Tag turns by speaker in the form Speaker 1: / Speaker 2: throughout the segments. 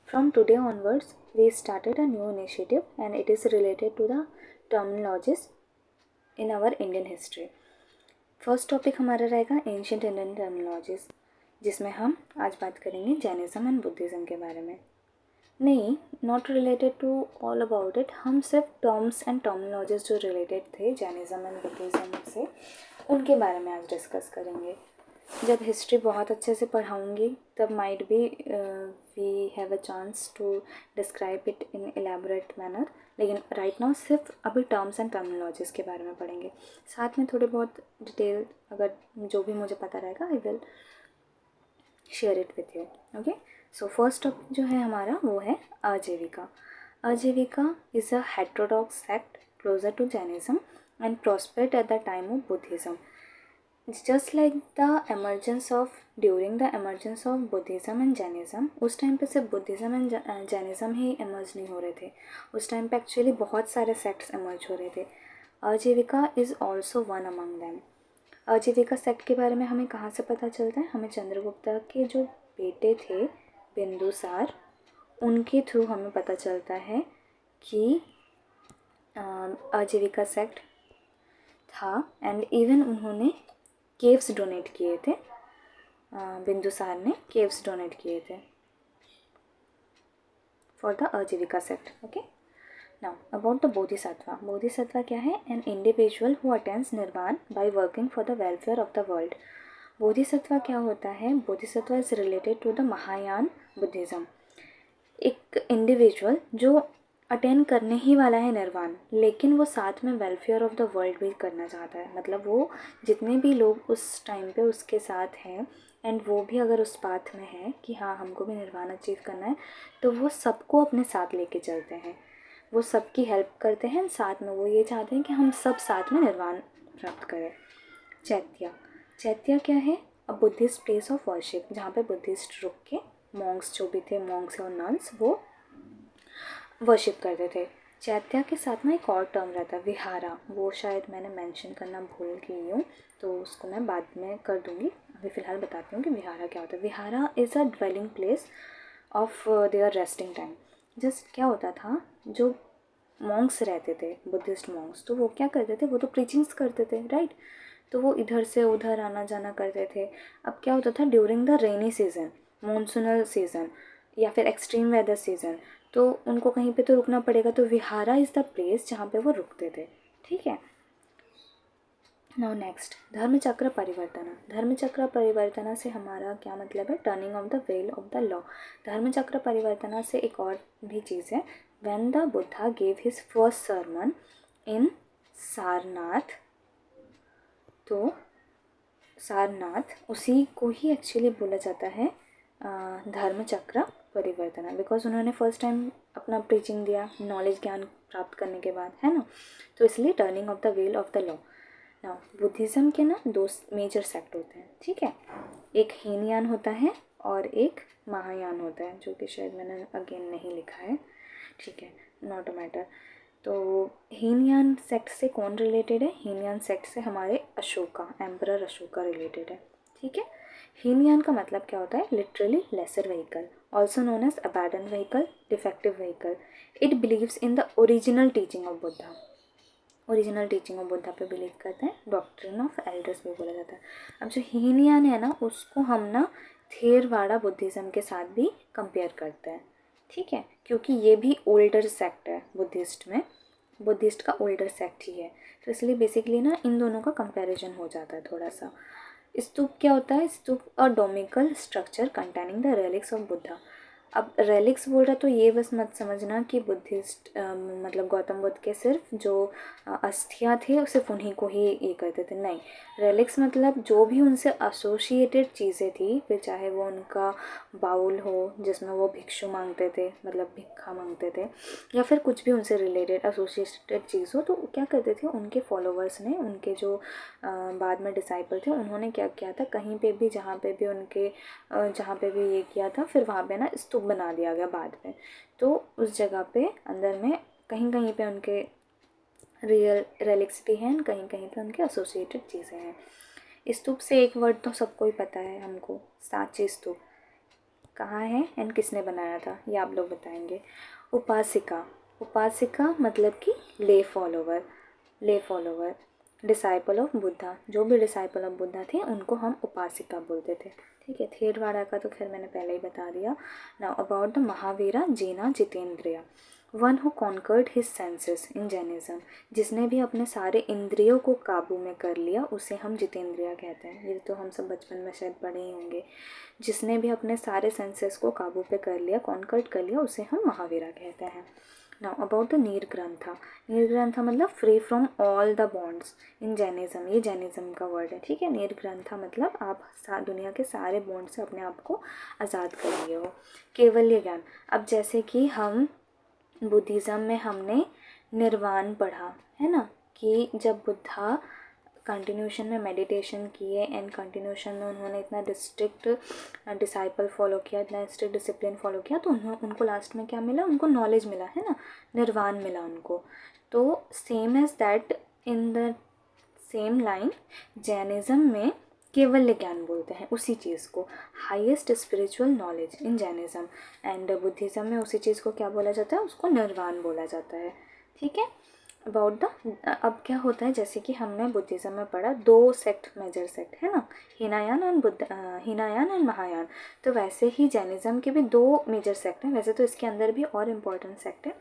Speaker 1: From today onwards, we started a new initiative and it is related to the terminologies in our Indian history. First topic हमारा रहेगा ancient Indian terminologies, जिसमें हम आज बात करेंगे Jainism and Buddhism के बारे में. नहीं, not related to all about it, हम सिर्फ टर्म्स एंड टर्मिनोलॉजीज जो रिलेटेड थे जैनिज़्म एंड बुद्धिज़्म से उनके बारे में आज डिस्कस करेंगे. जब हिस्ट्री बहुत अच्छे से पढ़ाऊँगी तब might be we have a chance to describe it in elaborate manner, लेकिन राइट नाउ सिर्फ अभी टर्म्स एंड टर्मिनोलॉजीज़ के बारे में पढ़ेंगे. साथ में थोड़े बहुत डिटेल अगर जो भी मुझे पता रहेगा I will share it with you. Okay, so first topic जो है हमारा वो है Ajivika. Ajivika is a heterodox sect closer to Jainism and prospered at the time of Buddhism. Just like the emergence of during the emergence of Buddhism and Jainism, उस time पे सिर्फ Buddhism and Jainism ही emerge नहीं हो रहे थे. उस time पे एक्चुअली बहुत सारे सेक्ट्स एमर्ज हो रहे थे. आजीविका is also one among them. आजीविका सेक्ट के बारे में हमें कहाँ से पता चलता है? हमें चंद्रगुप्ता के जो बेटे थे बिंदुसार, उनके थ्रू हमें पता चलता है कि आजीविका सेक्ट था. एंड इवन उन्होंने केव्स डोनेट किए थे. बिंदुसार ने केव्स डोनेट किए थे for the Ajivika sect. Okay, now about the Bodhisattva. Bodhisattva क्या है? An individual who attains nirvana by working for the welfare of the world. Bodhisattva क्या होता है? Bodhisattva is related to the Mahayana Buddhism. एक इंडिविजुअल जो अटेन करने ही वाला है निर्वाण, लेकिन वो साथ में वेलफेयर ऑफ द वर्ल्ड भी करना चाहता है. मतलब वो जितने भी लोग उस टाइम पे उसके साथ हैं एंड वो भी अगर उस पाथ में है कि हाँ हमको भी निर्वाण अचीव करना है, तो वो सबको अपने साथ लेके चलते हैं. वो सबकी हेल्प करते हैं. साथ में वो ये चाहते हैं कि हम सब साथ में निर्वाण प्राप्त करें. चैत्य. चैत्य क्या है? A Buddhist place of worship, जहाँ पे बुद्धिस्ट रुक के मॉन्क्स जो भी थे, मॉन्क्स और नन्स, वो वर्शिप करते थे. चैत्य के साथ में एक और टर्म रहता है विहारा. वो शायद मैंने मेंशन करना भूल गई हूँ, तो उसको मैं बाद में कर दूँगी. अभी फ़िलहाल बताती हूँ कि विहारा क्या होता है. Vihara is a dwelling place of their resting time. Just क्या होता था, जो मॉन्क्स रहते थे, बुद्धिस्ट मॉन्क्स, तो वो क्या करते थे? वो तो प्रीचिंग्स करते थे, राइट? तो वो इधर से उधर आना जाना करते थे. अब क्या होता था, during the rainy season, monsoonal season या फिर एक्सट्रीम वेदर सीज़न, तो उनको कहीं पे तो रुकना पड़ेगा. तो विहारा इज़ द प्लेस जहाँ पे वो रुकते थे. ठीक है. नाउ नेक्स्ट, धर्मचक्र परिवर्तन. धर्मचक्र परिवर्तन से हमारा क्या मतलब है? Turning of the wheel of the law. धर्मचक्र परिवर्तन से एक और भी चीज़ है. When the Buddha gave his first sermon in Sarnath, तो सारनाथ उसी को ही एक्चुअली बोला जाता है धर्मचक्र परिवर्तन, बिकॉज उन्होंने फर्स्ट टाइम अपना प्रीचिंग दिया नॉलेज ज्ञान प्राप्त करने के बाद, है ना. तो इसलिए turning of the wheel of the law. Now Buddhism के ना दो मेजर सेक्ट होते हैं. ठीक है, एक हीनयान होता है और एक महायान होता है, जो कि शायद मैंने अगेन नहीं लिखा है. ठीक है, नॉट अ मैटर. तो हीनयान सेक्ट से कौन रिलेटेड है? हीनयान सेक्ट से हमारे अशोका, एम्परर अशोका रिलेटेड है. ठीक है. हीनयान का मतलब क्या होता है? Literally lesser vehicle, also known as abandon vehicle, defective vehicle. It believes in the original teaching of Buddha. Original teaching of Buddha पे बिलीव करते हैं. डॉक्ट्रिन ऑफ एल्डर्स भी बोला जाता है. अब जो हीनयान है ना, उसको हम ना थेरवाड़ा बुद्धिज़्म के साथ भी कंपेयर करते हैं. ठीक है, क्योंकि ये भी ओल्डर सेक्ट है बुद्धिस्ट में. बुद्धिस्ट का ओल्डर सेक्ट ही है, तो इसलिए बेसिकली ना इन दोनों का कंपैरिजन हो जाता है थोड़ा सा. स्तूप क्या होता है? Stupa a domical structure containing the relics of Buddha. अब रेलिक्स बोल रहा तो ये बस मत समझना कि बुद्धिस्ट मतलब गौतम बुद्ध के सिर्फ जो अस्थियाँ थे सिर्फ उन्हीं को ही ये करते थे. नहीं, रेलिक्स मतलब जो भी उनसे एसोसिएटेड चीज़ें थी, फिर चाहे वो उनका बाउल हो जिसमें वो भिक्षु मांगते थे, मतलब भिक्षा मांगते थे, या फिर कुछ भी उनसे रिलेटेड एसोसिएटेड चीज़ हो, तो क्या करते थे उनके फॉलोवर्स ने, उनके जो बाद में डिसाइपल थे, उन्होंने क्या किया था, कहीं पे भी जहाँ पे भी उनके जहाँ पे भी ये किया था, फिर वहाँ पे ना स्तूप बना दिया गया बाद में. तो उस जगह पे अंदर में कहीं कहीं पे उनके रियल रेलिक्स भी हैं, कहीं कहीं पे उनके एसोसिएटेड चीज़ें हैं. स्तूप से एक वर्ड तो सबको ही पता है हमको, सांची स्तूप. कहाँ है एंड किसने बनाया था, ये आप लोग बताएंगे। उपासिका, उपासिका मतलब कि ले फॉलोवर, ले फॉलोवर। डिसाइपल ऑफ बुद्धा, जो भी डिसाइपल ऑफ बुद्धा थे उनको हम उपासिका बोलते थे। ठीक है, थेरवाड़ा का तो खैर मैंने पहले ही बता दिया। Now about the Mahavira Jina jitendriya, one who conquered his senses in Jainism, जिसने भी अपने सारे इंद्रियों को काबू में कर लिया उसे हम जितेंद्रिया कहते हैं। ये तो हम सब बचपन में शायद पढ़े ही होंगे। जिसने भी अपने सारे सेंसेस को काबू पे कर लिया, कॉन्कर्ड कर लिया, उसे हम महावीरा कहते हैं। नाउ अबाउट द निर्ग्रंथा, निर्ग्रंथा मतलब free from all the bonds in Jainism, ये जैनिज्म का वर्ड है। ठीक है, निर्ग्रंथा मतलब आप दुनिया के सारे बॉन्ड से अपने आप को आज़ाद कर लिए हो। केवल्य ज्ञान, अब जैसे कि हम बुद्धिज़्म में हमने निर्वाण पढ़ा है ना, कि जब बुद्धा कंटिन्यूशन में मेडिटेशन किए एंड कंटिन्यूशन में उन्होंने इतना डिस्ट्रिक्ट डिसाइपल फॉलो किया, इतना स्ट्रिक्ट डिसिप्लिन फॉलो किया, तो उनको लास्ट में क्या मिला, उनको नॉलेज मिला है ना, निर्वाण मिला उनको। तो same as that, in the same line Jainism में केवल्य ज्ञान बोलते हैं उसी चीज़ को, highest spiritual knowledge in Jainism. And Buddhism में उसी चीज़ को क्या बोला जाता है, उसको निर्वाण बोला जाता है। ठीक है, अबाउट द, अब क्या होता है, जैसे कि हमने बुद्धिज़्म में पढ़ा 2 सेक्ट, मेजर सेक्ट है ना, हीनायान एंड हीनायान एंड महायान, तो वैसे ही जैनिज़्म के भी 2 मेजर सेक्ट हैं। वैसे तो इसके अंदर भी और इम्पॉर्टेंट सेक्ट है,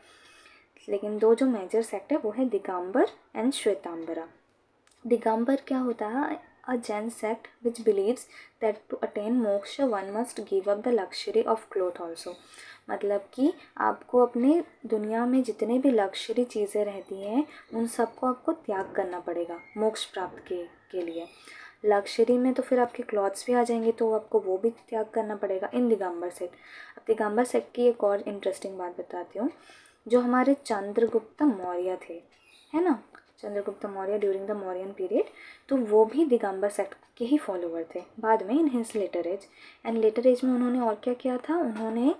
Speaker 1: लेकिन 2 जो मेजर सेक्ट है वो है दिगंबर एंड श्वेतांबरा। दिगंबर क्या होता है, a Jain sect which believes that to attain moksha one must give up the luxury of cloth also, मतलब कि आपको अपने दुनिया में जितने भी लग्जरी चीज़ें रहती हैं उन सबको आपको त्याग करना पड़ेगा मोक्ष प्राप्त के लिए। लग्जरी में तो फिर आपके क्लॉथ्स भी आ जाएंगे, तो आपको वो भी त्याग करना पड़ेगा इन दिगंबर सेक्ट। अब दिगंबर सेक्ट की एक और इंटरेस्टिंग बात बताती हूँ। जो हमारे चंद्रगुप्त मौर्य थे, है ना, Chandragupta Maurya during the Mauryan period, तो वो भी दिगंबर सेक्ट के ही फॉलोवर थे बाद में in his later age. And later age में उन्होंने और क्या किया था, उन्होंने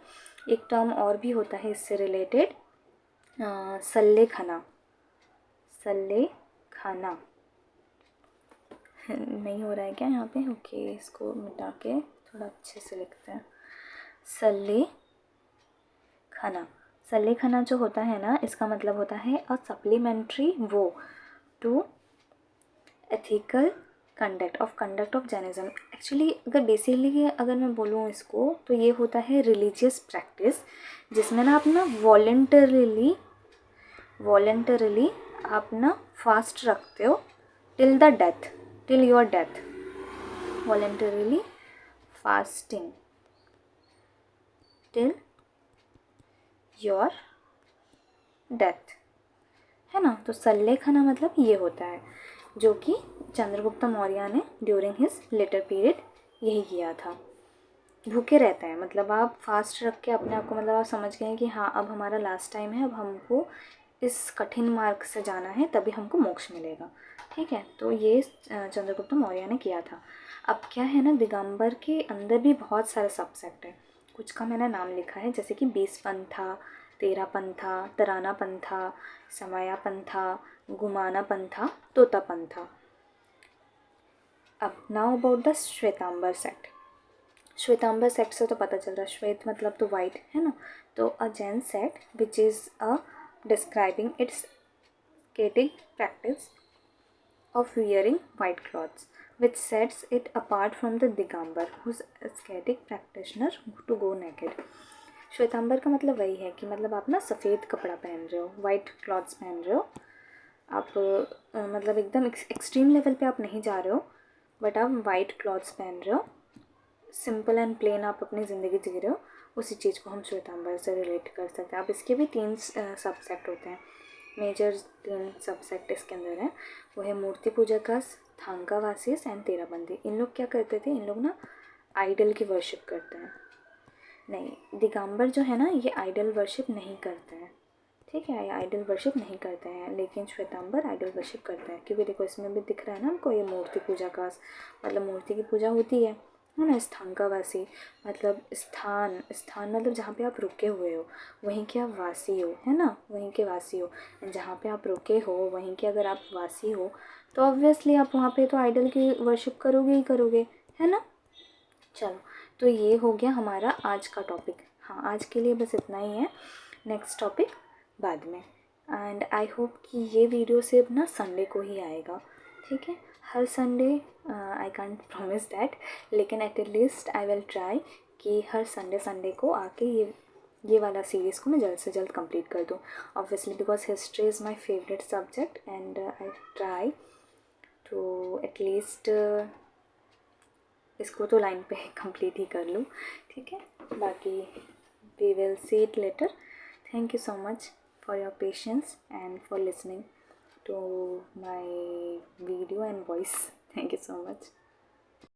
Speaker 1: एक टर्म और भी होता है इससे रिलेटेड, सल्ले खाना, सल्ले खाना नहीं हो रहा है क्या यहाँ पे, ओके, इसको मिटा के थोड़ा अच्छे से लिखते हैं। सल्ले खाना, सल्ले खाना जो होता है ना, इसका मतलब होता है a supplementary vow to ethical conduct of Jainism. Actually अगर बेसिकली अगर मैं बोलूँ इसको, तो ये होता है रिलीजियस प्रैक्टिस जिसमें ना अपना वॉलेंटरली आप ना फास्ट रखते हो till the death, till your death, voluntarily fasting till your death, है ना। तो सल्ले खाना मतलब ये होता है, जो कि चंद्रगुप्त मौर्य ने ड्यूरिंग हिज लेटर पीरियड यही किया था। भूखे रहते हैं मतलब आप फास्ट रख के अपने आप को, मतलब आप समझ गए हैं कि हाँ अब हमारा लास्ट टाइम है, अब हमको इस कठिन मार्ग से जाना है, तभी हमको मोक्ष मिलेगा। ठीक है, तो ये चंद्रगुप्त मौर्य ने किया था। अब क्या है ना, दिगंबर के अंदर भी बहुत सारे सबसेक्ट हैं, कुछ का मैंने नाम लिखा है, जैसे कि 20 पंथा, 13 पंथा, तराना पंथा, समाया पंथा, गुमाना पंथा, तोता पंथा। अब now about the Shvetambar sect. Shvetambar sect से तो पता चल रहा है, श्वेत मतलब तो वाइट है ना, तो a Jain sect which is a describing its ascetic practice of wearing white clothes, which sets it apart from the Digambar, whose ascetic practitioner to go naked. Shvetambar का मतलब वही है कि मतलब आप ना सफ़ेद कपड़ा पहन रहे हो, वाइट क्लॉथ्स पहन रहे हो, आप मतलब एकदम एक्सट्रीम लेवल पे आप नहीं जा रहे हो, बट आप वाइट क्लॉथ्स पहन रहे हो, सिंपल एंड प्लेन आप अपनी ज़िंदगी जी रहे हो, उसी चीज़ को हम श्वेतांबर से रिलेट कर सकते हैं। अब इसके भी 3 सबसेक्ट होते हैं, मेजर 3 सबसेक्ट इसके अंदर है, वो है मूर्ति पूजकस, थांकावासीस एंड तेराबंदी। इन लोग क्या करते थे, इन लोग ना आइडल की वर्शिप करते हैं। नहीं, दिगंबर जो है ना ये आइडल वर्शिप नहीं करते हैं, ठीक है, ये आइडल वर्शिप नहीं करते हैं, लेकिन श्वेतांबर आइडल वर्शिप करते हैं, क्योंकि देखो इसमें भी दिख रहा है ना हमको, ये मूर्ति पूजा का मतलब मूर्ति की पूजा होती है ना। स्थानकावासी मतलब स्थान, स्थान मतलब जहाँ पे आप रुके हुए हो, वहीं के आप वासी हो, है ना, वहीं के वासी हो। जहाँ पे आप रुके हो वहीं के अगर आप वासी हो, तो ऑब्वियसली आप वहाँ पे तो आइडल की वर्शिप करोगे ही करोगे, है ना। चलो, तो ये हो गया हमारा आज का टॉपिक। हाँ, आज के लिए बस इतना ही है, नेक्स्ट टॉपिक बाद में। एंड आई होप कि ये वीडियो सिर्फ ना संडे को ही आएगा, ठीक है। हर Sunday I can't promise that, लेकिन at least I will try कि हर संडे को आके ये वाला सीरीज़ को मैं जल्द से जल्द कंप्लीट कर दूँ। Obviously because history is my favourite subject and I try to at least इसको तो लाइन पे कंप्लीट ही कर लूँ, ठीक है। बाकी we will see it later. Thank you so much for your patience and for listening to my video and voice. Thank you so much.